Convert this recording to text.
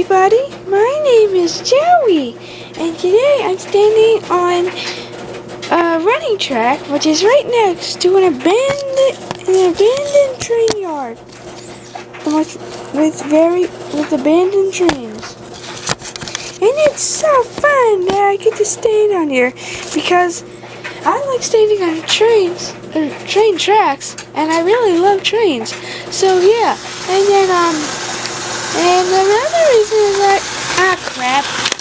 everybody, my name is Joey, and today I'm standing on a running track, which is right next to an abandoned train yard, with abandoned trains. And it's so fun that I get to stand on here, because I like standing on train tracks, and I really love trains. So yeah, and then and another reason is that, crap.